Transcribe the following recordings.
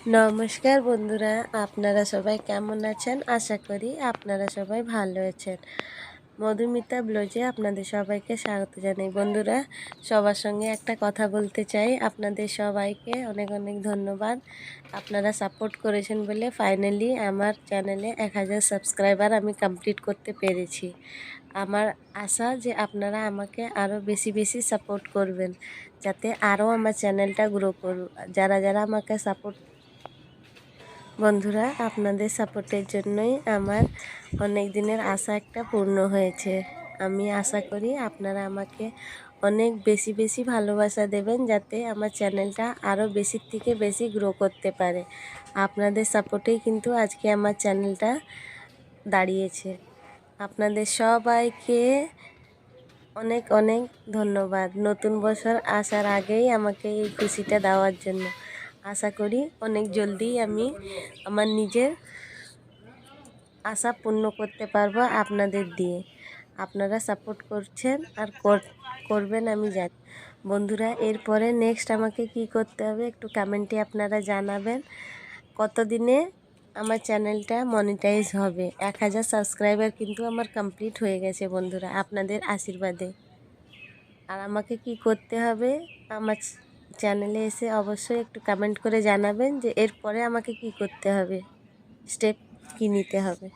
নমস্কার বন্ধুরা, আপনারা সবাই কেমন আছেন? আশা করি আপনারা সবাই ভালো আছেন। মধুমিতা ব্লগে আপনাদের সবাইকে স্বাগত জানাই। বন্ধুরা, সবার সঙ্গে একটা কথা বলতে চাই। আপনাদের সবাইকে অনেক অনেক ধন্যবাদ। আপনারা সাপোর্ট করেছেন বলে ফাইনালি আমার চ্যানেলে 1000 সাবস্ক্রাইবার আমি কমপ্লিট করতে পেরেছি। আমার আশা যে আপনারা আমাকে আরও বেশি বেশি সাপোর্ট করবেন, যাতে আরও আমার চ্যানেলটা গ্রো করুক। যারা যারা আমাকে সাপোর্ট বন্ধুরা, আপনাদের সাপোর্টের জন্যই আমার অনেক দিনের আশা একটা পূর্ণ হয়েছে। আমি আশা করি আপনারা আমাকে অনেক বেশি বেশি ভালোবাসা দেবেন, যাতে আমার চ্যানেলটা আরও বেশির থেকে বেশি গ্রো করতে পারে। আপনাদের সাপোর্টেই কিন্তু আজকে আমার চ্যানেলটা দাঁড়িয়েছে। আপনাদের সবাইকে অনেক অনেক ধন্যবাদ নতুন বছর আসার আগেই আমাকে এই খুশিটা দেওয়ার জন্য। আশা করি অনেক জলদি আমি আমার নিজের আশা পূর্ণ করতে পারবো আপনাদের দিয়ে। আপনারা সাপোর্ট করছেন আর করবেন আমি জানি। বন্ধুরা, এরপরে নেক্সট আমাকে কি করতে হবে একটু কমেন্টে আপনারা জানাবেন। কতদিনে আমার চ্যানেলটা মনিটাইজ হবে? 1000 সাবস্ক্রাইবার কিন্তু আমার কমপ্লিট হয়ে গেছে বন্ধুরা, আপনাদের আশীর্বাদে। আর আমাকে কি করতে হবে আমার চ্যানেলে এসে অবশ্যই একটু কমেন্ট করে জানাবেন যে এরপরে আমাকে কি করতে হবে, স্টেপ কি নিতে হবে।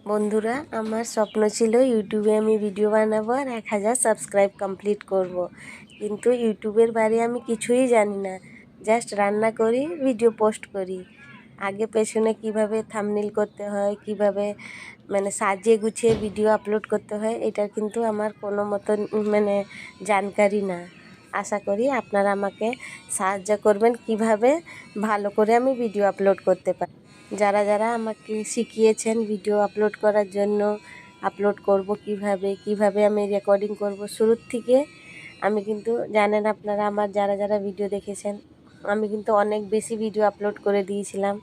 বন্ধুরা, আমার স্বপ্ন ছিল ইউটিউবে আমি ভিডিও বানাবো আর 1000 সাবস্ক্রাইব কমপ্লিট করব। কিন্তু ইউটিউবের বারে আমি কিছুই জানি না, জাস্ট রান্না করি, ভিডিও পোস্ট করি। আগে পেছনে কিভাবে থাম্বনেল করতে হয়, কিভাবে মানে সাজিয়ে গুছিয়ে ভিডিও আপলোড করতে হয়, এটা কিন্তু আমার কোনো মতন জানকারি না। আশা করি আপনারা আমাকে সাহায্য করবেন কিভাবে ভালো করে আমি ভিডিও আপলোড করতে পারি। যারা যারা আমাকে শিখিয়েছেন ভিডিও আপলোড করার জন্য, আপলোড করব কিভাবে আমি রেকর্ডিং করব শুরুর থেকে, আমি কিন্তু জানেন আপনারা আমার যারা যারা ভিডিও দেখেছেন, আমি কিন্তু অনেক বেশি ভিডিও আপলোড করে দিয়েছিলাম।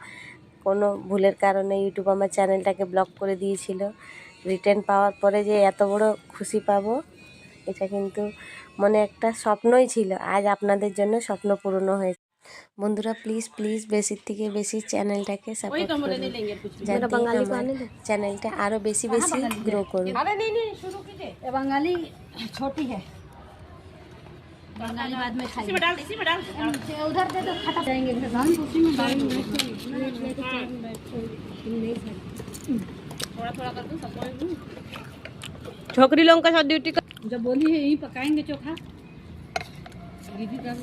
কোনো ভুলের কারণে ইউটিউব আমার চ্যানেলটাকে ব্লক করে দিয়েছিল। রিটার্ন পাওয়ার পরে যে এত বড় খুশি পাবো, এটা কিন্তু মনে একটা স্বপ্নই ছিল। আজ আপনাদের জন্য স্বপ্ন পূরণ হয়েছে। বন্ধুরা, প্লিজ প্লিজ বেশির থেকে বেশি চ্যানেলটাকে সাপোর্ট করুন, যাতে আমার চ্যানেলটা আরও বেশি বেশি গ্রো করুন। बंगाली छोटी है, बंगाली बाद में खाएंगे। इसी में डाल उधर दे दो, खत्म जाएंगे हम उसी में डालेंगे। थोड़ा थोड़ा कर दो सब। छोकरी लोगों का साथ ड्यूटी जब बोली है यही पकाएंगे चोखा दीदी कर